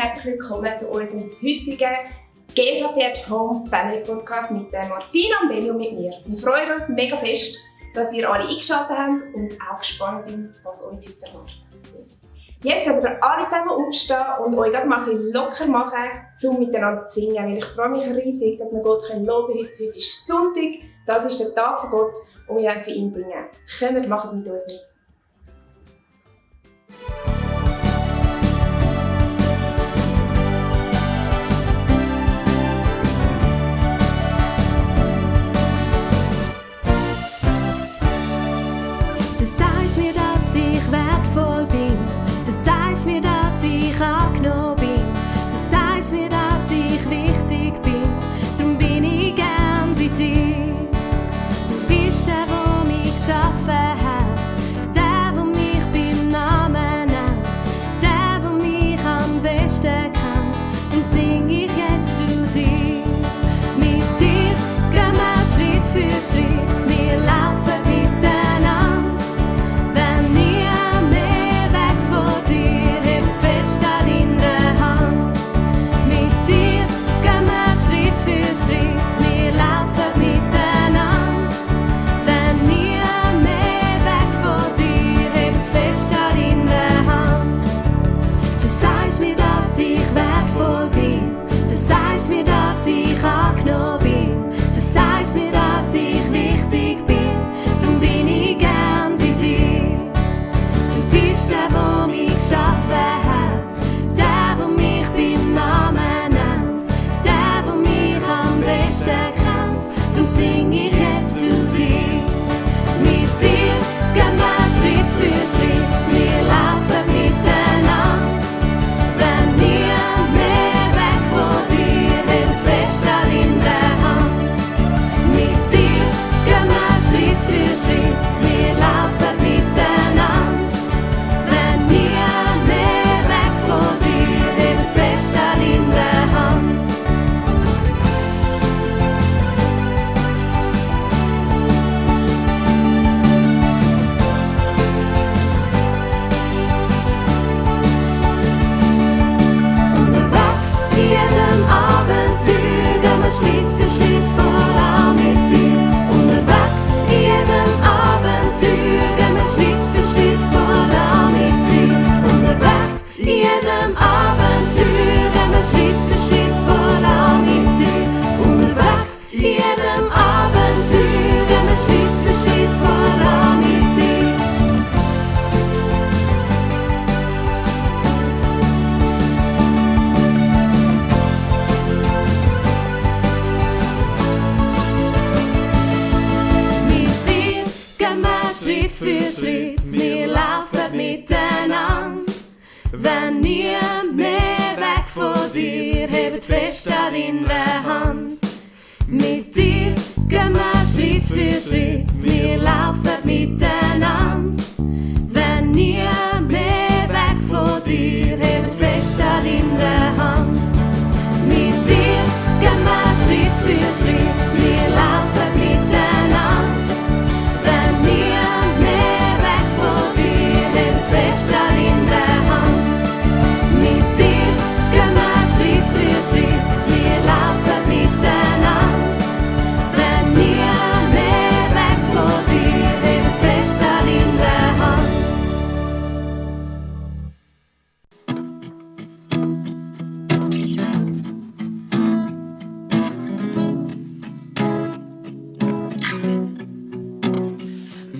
herzlich willkommen zu unserem heutigen GVC at Home Family Podcast mit Martina und Belli und mit mir. Wir freuen uns mega fest, dass ihr alle eingeschaltet habt und auch gespannt sind, was uns heute erwartet. Jetzt sollten wir alle zusammen aufstehen und euch gerade mal ein bisschen locker machen, um miteinander zu singen. Weil ich freue mich riesig, dass wir Gott loben können. Heute ist Sonntag, das ist der Tag von Gott und wir wollen für ihn singen. Kommt, macht mit uns mit. Du sagst mir, dass ich wertvoll bin. Du sagst mir, dass ich angenommen bin. Du sagst mir, dass ich wichtig bin. Darum bin ich gern bei dir. Du bist der, der mich geschaffen hat. Der, der mich beim Namen nennt. Der, der mich am besten kennt. Darum sing ich jetzt zu dir. Mit dir gehen wir Schritt für Schritt. Wir laufen miteinander. Wenn nie mehr weg von dir, hebt fest an deiner Hand. Mit dir gehen wir Schritt für Schritt, wir laufen miteinander. Wenn nie mehr weg von dir, hebt fest an deiner Hand. Du sagst mir, dass ich wertvoll bin. Du sagst mir, dass ich angenommen bin. Du sagst mir, dass ich wichtig bin. Darum bin ich gern bei dir. Du bist der, der mich geschaffen hat. Der, der mich beim Namen nennt. Der, der mich am besten kennt. Darum sing ich jetzt zu dir. Mit dir gehen wir Schritt für Schritt. Wir laufen miteinander. Wenn nie mehr weg von dir, hebt fest an deiner Hand. Mit dir gehen wir Schritt für Schritt. Wir laufen miteinander. Wenn nie mehr weg von dir, hebt fest an deiner Hand. Unterwegs in jedem Abenteuer gehen wir Schritt für Schritt voran mit dir. Unterwegs in jedem Abenteuer gehen wir Schritt für Schritt voran mit dir. Unterwegs in jedem Abenteuer gehen wir Schritt für Schritt voran mit dir. Unterwegs in jedem Abenteuer gehen wir Schritt für Schritt voran mit dir. Mit dir gehen wir Schritt für Schritt, wir laufen miteinander. Wenn nie mehr weg von dir, hebt fest an deiner Hand. Mit dir gehen wir Schritt für Schritt, wir laufen miteinander. Wenn nie mehr weg von dir, hebt fest an deiner Hand. Mit dir gehen wir Schritt für Schritt, wir laufen miteinander. Wenn nie mehr weg von dir, hebt fest an deiner Hand. Mit dir gehen wir Schritt für Schritt, wir laufen miteinander. Wenn nie mehr weg von dir, hebt fest an deiner Hand.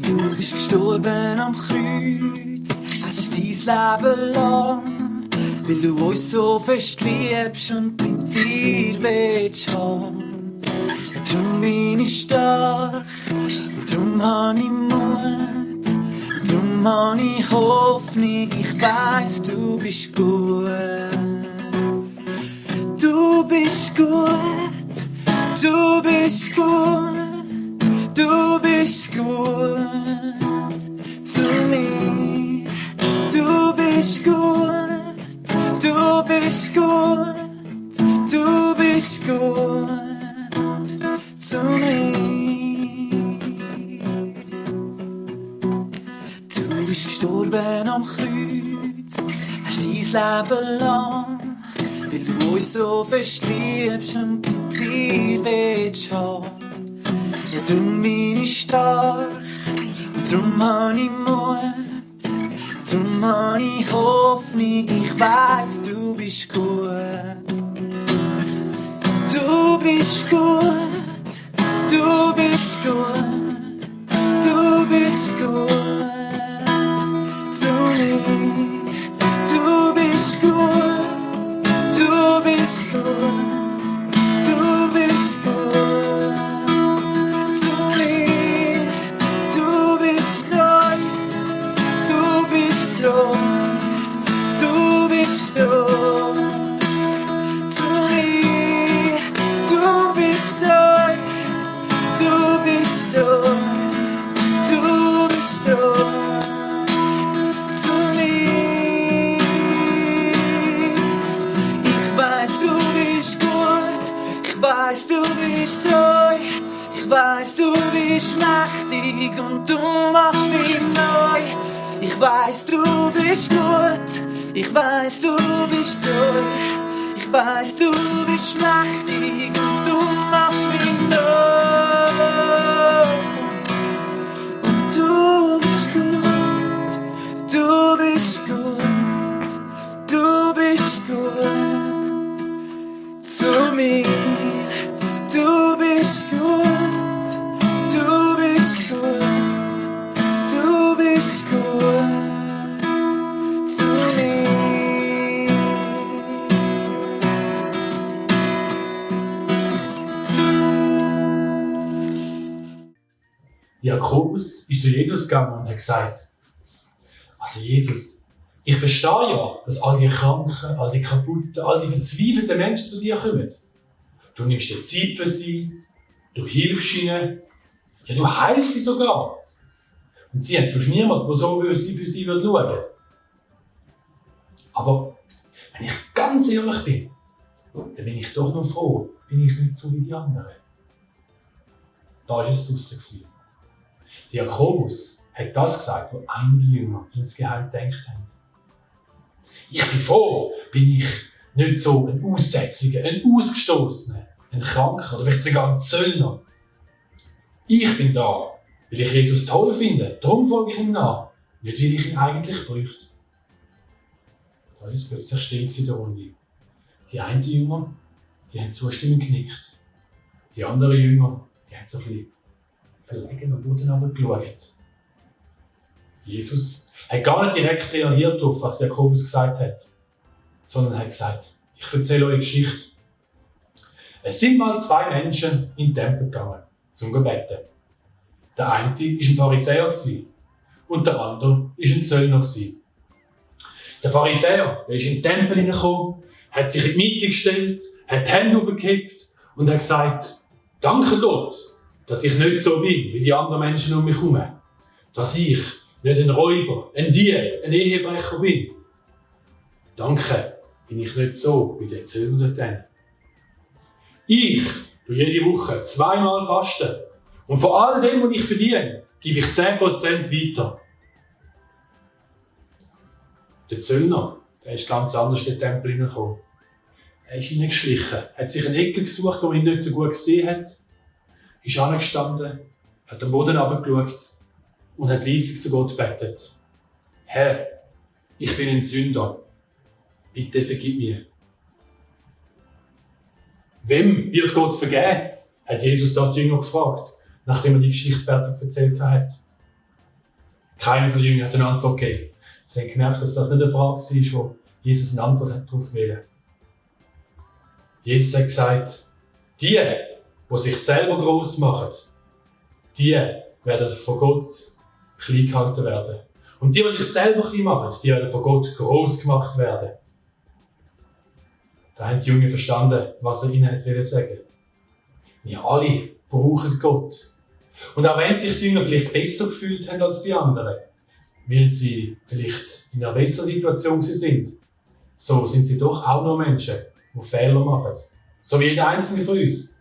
Du bist gestorben am Kreuz, hast dein Leben lang, weil du uns so fest liebst und mit dir willst haben. Drum bin ich stark, drum hab ich Mut, drum hab ich Hoffnung, ich weiss, du bist gut. Du bist gut, du bist gut, du bist gut zu mir. Du bist gut, du bist gut, du bist gut zu mir. Du bist gestorben am Kreuz, hast dein Leben lang, weil du uns so fest liebst und mit dir willst haben. Ja, drum bin ich stark und drum hab ich Mut, drum hab ich Hoffnung, ich weiss, du bist gut. Du bist gut, du bist gut, du bist gut zu mir. Du bist gut, du bist gut, du bist gut zu mir. Du bist treu, du bist treu, du bist treu zu mir. Du bist treu, du bist treu, du bist treu zu mir. Ich weiß, du bist gut, ich weiß, du bist treu, ich weiß, du bist mächtig und du machst mich neu. Ich weiß, du bist gut, ich weiß, du bist treu, ich weiß, du bist mächtig und du machst mich neu. Und du bist gut, du bist gut, du bist gut zu mir. Du bist gut, du bist gut, du bist gut zu mir. Jakobus ist zu Jesus gegangen und hat gesagt, also Jesus, ich verstehe ja, dass all die Kranken, all die Kaputten, all die verzweifelten Menschen zu dir kommen. Du nimmst dir Zeit für sie, du hilfst ihnen, ja, du heilst sie sogar. Und sie haben sonst niemanden, der so für sie schauen würde. Aber wenn ich ganz ehrlich bin, dann bin ich doch noch froh, bin ich nicht so wie die anderen. Da war es draussen. Jakobus hat das gesagt, was einige Jünger insgeheim gedacht haben. Ich bin froh, bin ich nicht so ein Aussätziger, ein Ausgestoßener, ein Kranker oder vielleicht sogar ein Zöllner. Ich bin da, weil ich Jesus toll finde, darum folge ich ihm nach, nicht weil ich ihn eigentlich bräuchte. Da ist es plötzlich still in der Runde. Die einen Jünger, die haben zustimmend genickt. Die anderen Jünger, die haben so ein bisschen verlegen am Boden runtergeschaut. Jesus hat gar nicht direkt reagiert auf, was Jakobus gesagt hat, sondern hat gesagt, ich erzähle euch eine Geschichte. Es sind mal zwei Menschen in den Tempel gegangen, zum Gebeten. Der eine war ein Pharisäer und der andere war ein Zöllner. Der Pharisäer ist in den Tempel hineingekommen, hat sich in die Mitte gestellt, hat die Hände aufgekippt und hat gesagt, danke Gott, dass ich nicht so bin wie die anderen Menschen um mich herum. Dass ich nicht ein Räuber, ein Dieb, ein Ehebrecher bin. Danke, bin ich nicht so wie der Zöllner dort. Ich tue jede Woche 2-mal fasten. Und von all dem, was ich verdiene, gebe ich 10% weiter. Der Zöllner, der ist ganz anders in den Tempel hineingekommen. Er ist hineingeschlichen, hat sich eine Ecke gesucht, wo ihn nicht so gut gesehen hat, ist angestanden, hat am Boden runtergeschaut und hat leise zu Gott gebetet. Herr, ich bin ein Sünder. Bitte vergib mir. Wem wird Gott vergeben? Hat Jesus dort die Jünger gefragt, nachdem er die Geschichte fertig erzählt hat. Keiner von den Jüngern hat eine Antwort gegeben. Sie haben gemerkt, dass das nicht eine Frage war, wo Jesus eine Antwort darauf will. Jesus hat gesagt, die sich selber gross machen, die werden von Gott klein gehalten werden. Und die sich selber klein machen, die werden von Gott gross gemacht werden. Da haben die Jünger verstanden, was er ihnen sagen wollte. Wir alle brauchen Gott. Und auch wenn sich die Jünger vielleicht besser gefühlt haben als die anderen, weil sie vielleicht in einer besseren Situation sind, so sind sie doch auch noch Menschen, die Fehler machen. So wie jeder einzelne von uns.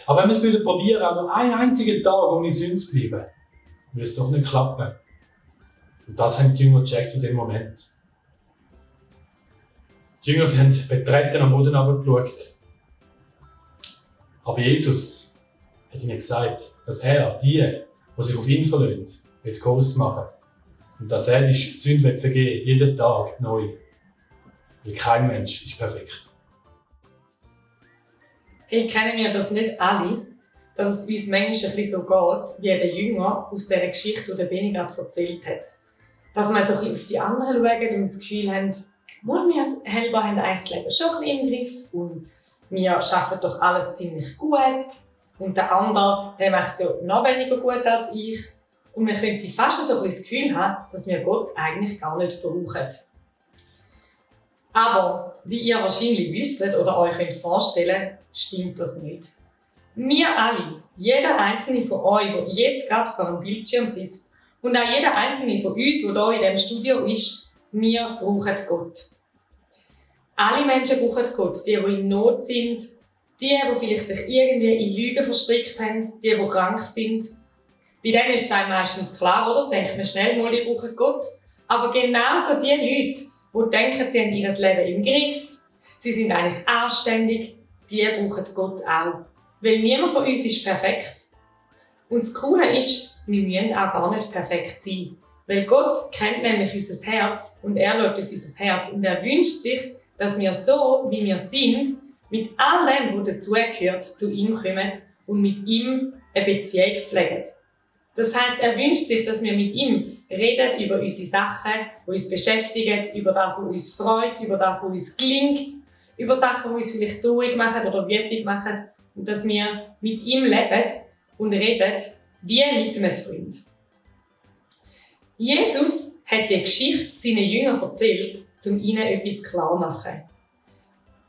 Aber wenn wir es probieren, auch nur einen einzigen Tag ohne Sünde zu bleiben, würde es doch nicht klappen. Und das haben die Jünger gecheckt in dem Moment. Die Jünger sind betreten am Boden herabgeschaut. Aber Jesus hat ihnen gesagt, dass er die sich auf ihn verlassen, groß machen will. Und dass er die Sünde vergeben will, jeden Tag neu. Weil kein Mensch ist perfekt. Hey, kennen wir das nicht alle, dass es uns manchmal ein bisschen so geht, wie der Jünger aus dieser Geschichte, die der Benni gerade erzählt hat. Dass wir so ein bisschen auf die anderen schauen und das Gefühl haben, wir selber haben eigentlich das Leben schon ein bisschen im Griff und wir schaffen doch alles ziemlich gut. Und der andere, der macht es ja noch weniger gut als ich. Und wir könnten fast so ein bisschen das Gefühl haben, dass wir Gott eigentlich gar nicht brauchen. Aber wie ihr wahrscheinlich wisst oder euch könnt vorstellen, stimmt das nicht. Wir alle, jeder einzelne von euch, der jetzt gerade vor dem Bildschirm sitzt, und auch jeder einzelne von uns, der hier in diesem Studio ist, wir brauchen Gott. Alle Menschen brauchen Gott, die in Not sind, die vielleicht sich irgendwie in Lügen verstrickt haben, die krank sind. Bei denen ist es einem meistens klar, oder? Denkt man schnell mal, die brauchen Gott. Aber genauso die Leute, die denken, sie haben ihr Leben im Griff, sie sind eigentlich anständig, die brauchen Gott auch. Weil niemand von uns ist perfekt. Und das Coole ist, wir müssen auch gar nicht perfekt sein. Weil Gott kennt nämlich unser Herz und er schaut auf unser Herz und er wünscht sich, dass wir so, wie wir sind, mit allem, was dazugehört, zu ihm kommen und mit ihm eine Beziehung pflegen. Das heisst, er wünscht sich, dass wir mit ihm reden über unsere Sachen, die uns beschäftigen, über das, was uns freut, über das, was uns gelingt, über Sachen, die uns vielleicht traurig machen oder wütend machen und dass wir mit ihm leben und reden wie mit einem Freund. Jesus hat die Geschichte seinen Jüngern erzählt, um ihnen etwas klar zu machen.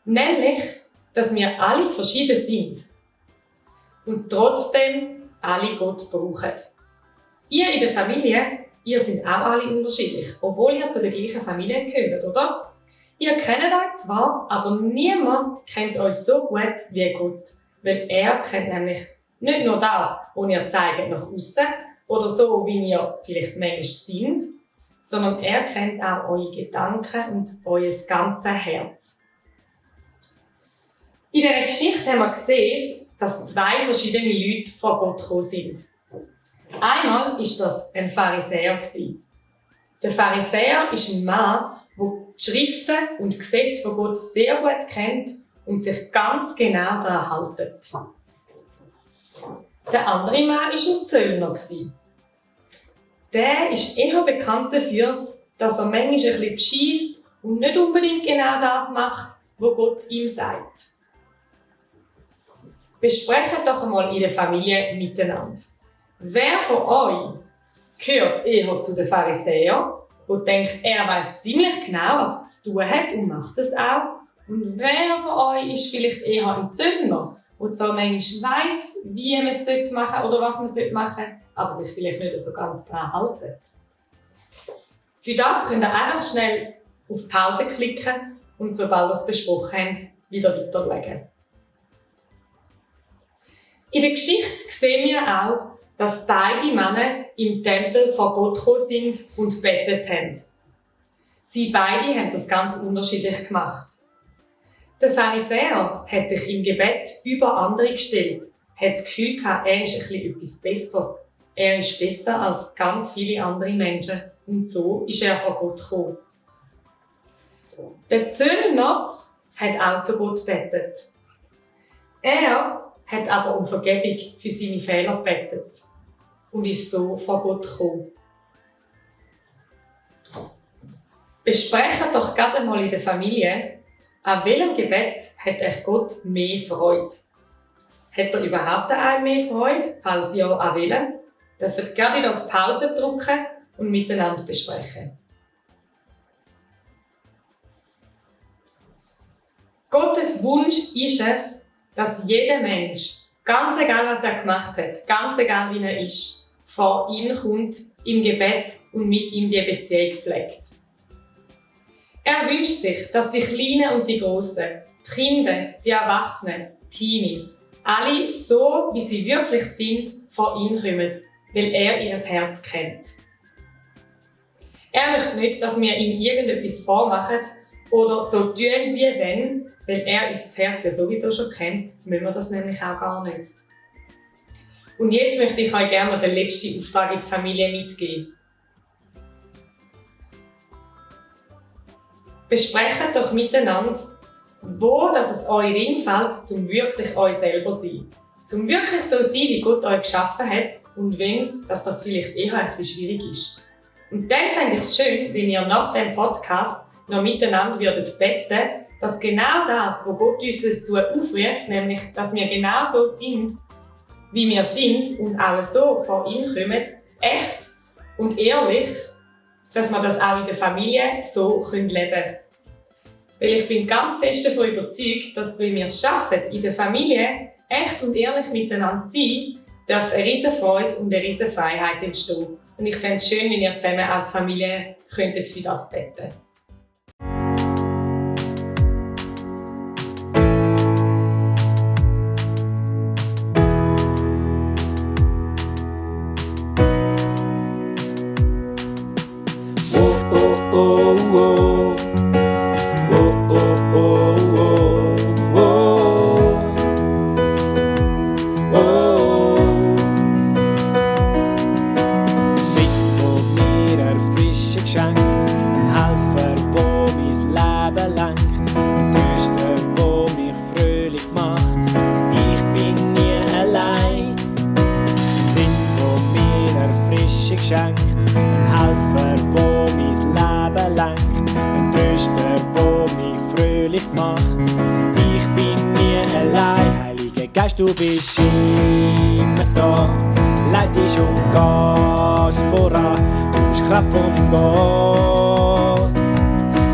Nämlich, dass wir alle verschieden sind und trotzdem alle Gott brauchen. Ihr in der Familie, ihr seid auch alle unterschiedlich, obwohl ihr zu der gleichen Familie gehört, oder? Ihr kennt euch zwar, aber niemand kennt euch so gut wie Gott, weil er kennt nämlich nicht nur das, was ihr zeigt nach außen oder so, wie ihr vielleicht manchmal sind, sondern er kennt auch eure Gedanken und euer ganzes Herz. In dieser Geschichte haben wir gesehen, dass zwei verschiedene Leute vor Gott gekommen sind. Einmal war das ein Pharisäer. Der Pharisäer ist ein Mann, der die Schriften und die Gesetze von Gott sehr gut kennt und sich ganz genau daran hält. Der andere Mann war ein Zöllner. Der ist eher bekannt dafür, dass er manchmal ein bisschen bescheisst und nicht unbedingt genau das macht, was Gott ihm sagt. Besprecht doch einmal in der Familie miteinander. Wer von euch gehört eher zu den Pharisäern, der denkt, er weiß ziemlich genau, was er zu tun hat und macht es auch? Und wer von euch ist vielleicht eher ein Zöllner, der zwar manchmal weiss, wie man es machen sollte oder was man machen sollte, aber sich vielleicht nicht so ganz daran hält? Für das könnt ihr einfach schnell auf Pause klicken und sobald ihr es besprochen habt, wieder weiterschauen. In der Geschichte sehen wir auch, dass beide Männer im Tempel vor Gott gekommen sind und gebetet haben. Sie beide haben das ganz unterschiedlich gemacht. Der Pharisäer hat sich im Gebet über andere gestellt, hat das Gefühl gehabt, er ist etwas Besseres. Er ist besser als ganz viele andere Menschen und so ist er vor Gott gekommen. Der Zöllner hat auch zu Gott gebetet. Er hat aber um Vergebung für seine Fehler gebetet und ist so vor Gott gekommen. Besprecht doch gerade einmal in der Familie, an welchem Gebet hat euch Gott mehr Freude? Hat er überhaupt an einem mehr Freude? Falls ja, an welchem? Dürft ihr gerne wieder auf Pause drücken und miteinander besprechen. Gottes Wunsch ist es, dass jeder Mensch, ganz egal was er gemacht hat, ganz egal wie er ist, vor ihn kommt, im Gebet und mit ihm die Beziehung pflegt. Er wünscht sich, dass die Kleinen und die Großen, die Kinder, die Erwachsenen, die Teenies, alle so, wie sie wirklich sind, vor ihn kommen, weil er ihr Herz kennt. Er möchte nicht, dass wir ihm irgendetwas vormachen oder so tun wie wenn, weil er unser Herz ja sowieso schon kennt, müssen wir das nämlich auch gar nicht. Und jetzt möchte ich euch gerne den letzten Auftrag in die Familie mitgeben. Besprecht doch miteinander, wo dass es euch reinfällt, zum wirklich euch selber zu sein. Zum wirklich so sein, wie Gott euch geschaffen hat und wenn, dass das vielleicht eher ein bisschen schwierig ist. Und dann fände ich es schön, wenn ihr nach dem Podcast noch miteinander würdet beten, dass genau das, was Gott uns dazu aufruft, nämlich, dass wir genau so sind, wie wir sind und auch so vor ihn kommen, echt und ehrlich, dass wir das auch in der Familie so leben können. Weil ich bin ganz fest davon überzeugt, dass wenn wir es schaffen, in der Familie echt und ehrlich miteinander zu sein, darf eine riesen Freude und eine riesen Freiheit entstehen. Und ich fände es schön, wenn ihr zusammen als Familie könntet für das beten. Ein Helfer, der mein Leben lenkt, ein Tröster, der mich fröhlich macht. Ich bin nie allein, Heiliger Geist, du bist immer da. Leitest und gehst voran, du bist Kraft von meinem Gott,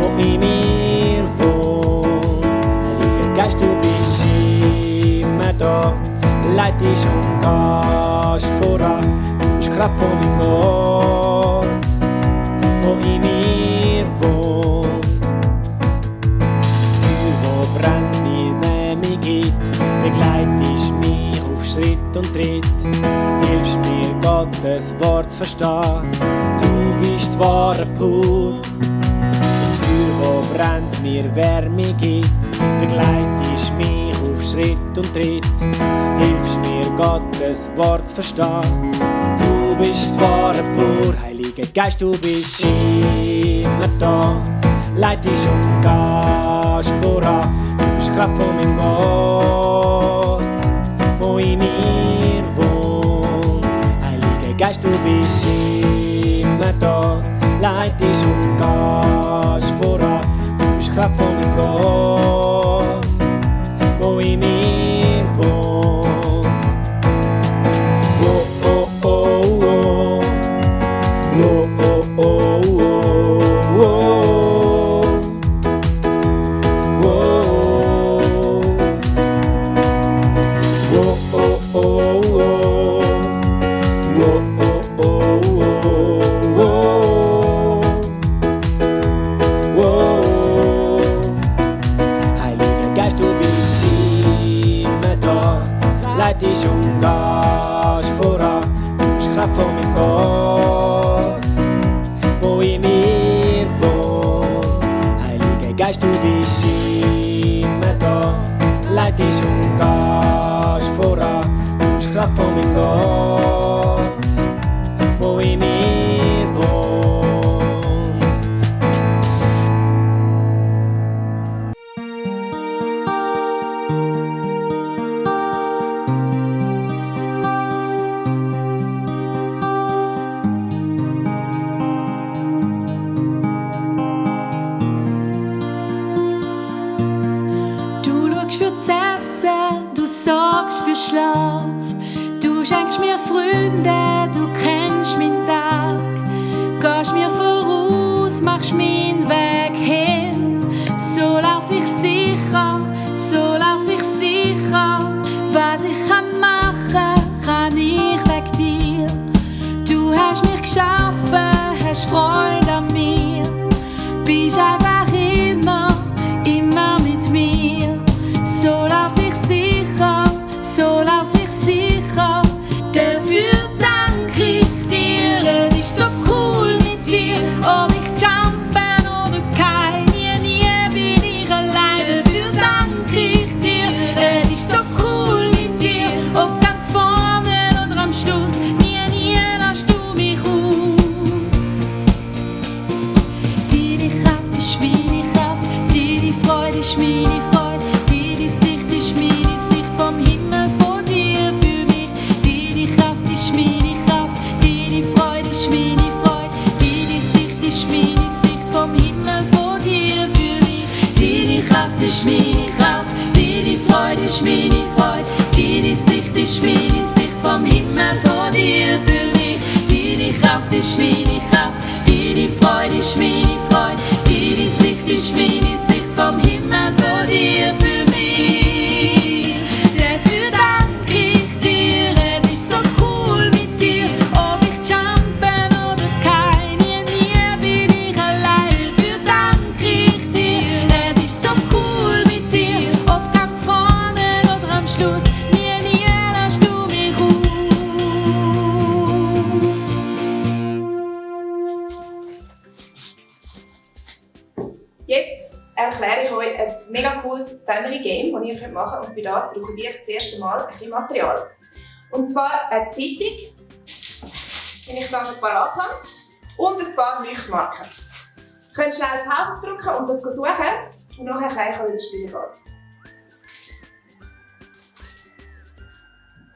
wo in mir wohnt. Heiliger Geist, du bist immer da. Leitest und gehst voran, Kraft von meinem Gott, wo in mir wohnt. Das Feuer, wo brennt, mir Nähe gibt, begleitest mich auf Schritt und Tritt. Hilfst mir, Gottes Wort zu verstehen, du bist wahre pur. Das Feuer, wo brennt, mir Wärme gibt, begleitest mich auf Schritt und Tritt. Hilfst mir, Gottes Wort zu verstehen, du bist wahre pur. Heiliger Geist, du bist immer da. Leitest und gehst voran, du bist Kraft von meinem Gott, wo in mir wohnt. Heiliger Geist, du bist immer da. Leitest und gehst voran, du bist Kraft von meinem Gott, wo in mir wohnt. Leitest und gehst voran, du bist Kraft von meinem Gott, wo in mir wohnt. Heiliger Geist, du bist immer da. Leitest und gehst voran, du bist Kraft von meinem Gott, wo in mir wohnt. Schlaf. Du schenkst mir Freunde, du kennst meinen Tag. Gehst mir voraus, machst meinen Weg hin. So lauf ich sicher, so lauf ich sicher. Was ich kann machen, kann ich wegen dir. Du hast mich geschaffen, hast Freude an mir. Bist einfach immer, immer mit mir. So lauf ich sicher, so lauf ich sicher. Dafür danke ich dir, es ist so cool mit dir. Ob ich jumpen oder keine, nie ist meine Freude, deine Sicht ist meine Sicht vom Himmel von dir für mich. Deine Kraft ist meine Kraft, deine Freude ist meine Freude, deine Sicht ist meine Sicht vom Himmel von dir für mich. Dafür danke ich dir, es ist so cool mit dir, ob ich jumpen oder keine, nie bin ich allein. Dafür danke ich dir, es ist so cool mit dir, ob ganz vorne oder am Schluss, nie lässt du mich aus. Jetzt erkläre ich euch ein mega cooles Family Game, das ihr machen könnt. Und für das brauchen wir das erste Mal ein bisschen Material. Und zwar eine Zeitung, die ich hier parat habe, und ein paar Leuchtmarker. Ihr könnt schnell Pause drücken und das suchen. Und nachher erkläre ich euch, wie das Spiel geht.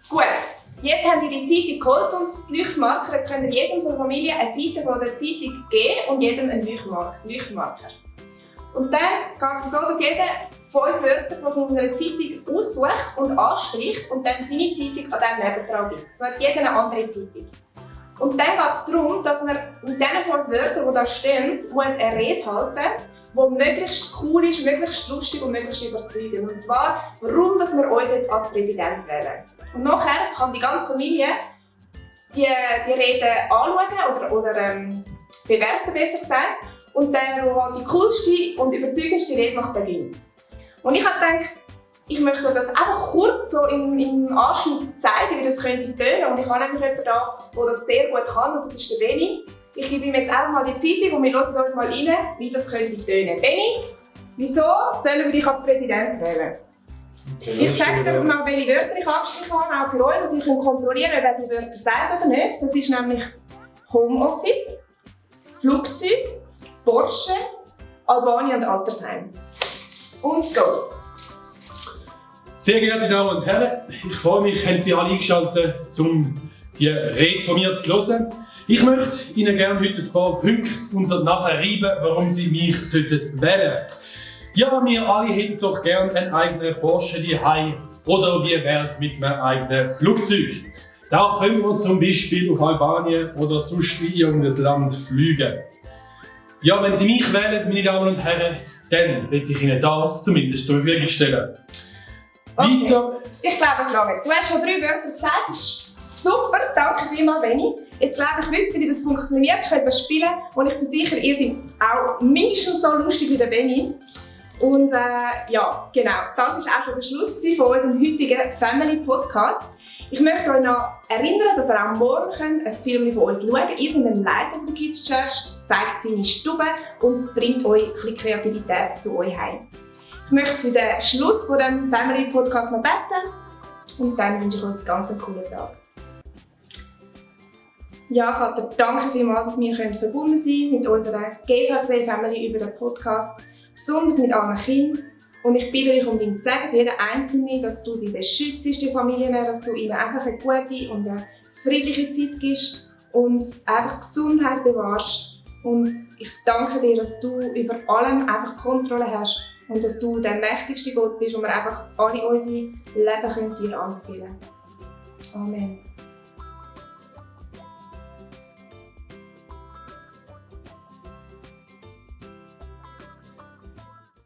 Gut, jetzt habt ihr die Zeitung geholt und die Leuchtmarker. Jetzt könnt ihr jedem von der Familie eine Seite von der Zeitung geben und jedem einen Leuchtmarker. Und dann geht es so, dass jeder 5 Wörter von seiner Zeitung aussucht und anstricht und dann seine Zeitung an diesem nebendran gibt. So hat jeder eine andere Zeitung. Und dann geht es darum, dass wir mit diesen 5 Wörtern, die da stehen, eine Rede halten, die möglichst cool ist, möglichst lustig und möglichst überzeugend. Und zwar, warum dass wir uns jetzt als Präsident wählen. Und nachher kann die ganze Familie die Rede anschauen oder bewerten, besser gesagt. Und der, der halt die coolste und überzeugendste Rede macht, der gewinnt. Und ich habe gedacht, ich möchte euch das einfach kurz so im Anschnitt zeigen, wie das könnte tönen. Und ich habe nämlich jemanden da, der das sehr gut kann, und das ist der Benni. Ich gebe ihm jetzt einfach mal die Zeitung und wir hören uns mal rein, wie das könnte tönen. Benni, wieso sollen wir dich als Präsident wählen? Okay, ich zeige dir mal, welche Wörter ich angestrichen habe, auch für euch, dass ich kontrollieren kann, wer die Wörter sagt oder nicht. Das ist nämlich Homeoffice, Flugzeug, Porsche, Albanien und Altersheim. Und go! Sehr geehrte Damen und Herren, ich freue mich, haben Sie alle eingeschaltet, um die Rede von mir zu hören. Ich möchte Ihnen gerne heute ein paar Punkte unter die Nase reiben, warum Sie mich wählen sollten. Ja, wir alle hätten doch gerne einen eigenen Porsche daheim. Oder wie wäre es mit einem eigenen Flugzeug? Da können wir zum Beispiel auf Albanien oder sonst in irgendein Land fliegen. Ja, wenn Sie mich wählen, meine Damen und Herren, dann will ich Ihnen das zumindest zur Verfügung stellen. Okay. Weiter. Ich glaube, es lange. Du hast schon 3 Wörter gesagt, das ist super, danke vielmals, Benni. Jetzt glaube ich, wisst ihr, wie das funktioniert, könnt das spielen und ich bin sicher, ihr seid auch mindestens so lustig wie der Benni. Und ja, genau, das war auch schon der Schluss von unserem heutigen Family Podcast. Ich möchte euch noch erinnern, dass ihr auch morgen ein Film von uns schauen könnt. Irgendein Leiter der Kids Church zeigt seine Stube und bringt euch ein bisschen Kreativität zu euch heim. Ich möchte für den Schluss von dem Family Podcast noch beten und dann wünsche ich euch einen ganz coolen Tag. Ja, Vater, danke vielmals, dass wir verbunden sein mit unserer GVC Family über den Podcast, besonders mit allen Kindern. Und ich bitte dich um dein Segen für jeden Einzelnen, dass du sie beschützt, die Familien, dass du ihnen einfach eine gute und eine friedliche Zeit gibst und einfach Gesundheit bewahrst. Und ich danke dir, dass du über allem einfach Kontrolle hast und dass du der mächtigste Gott bist und wir einfach alle unsere Leben dir anfühlen können. Amen.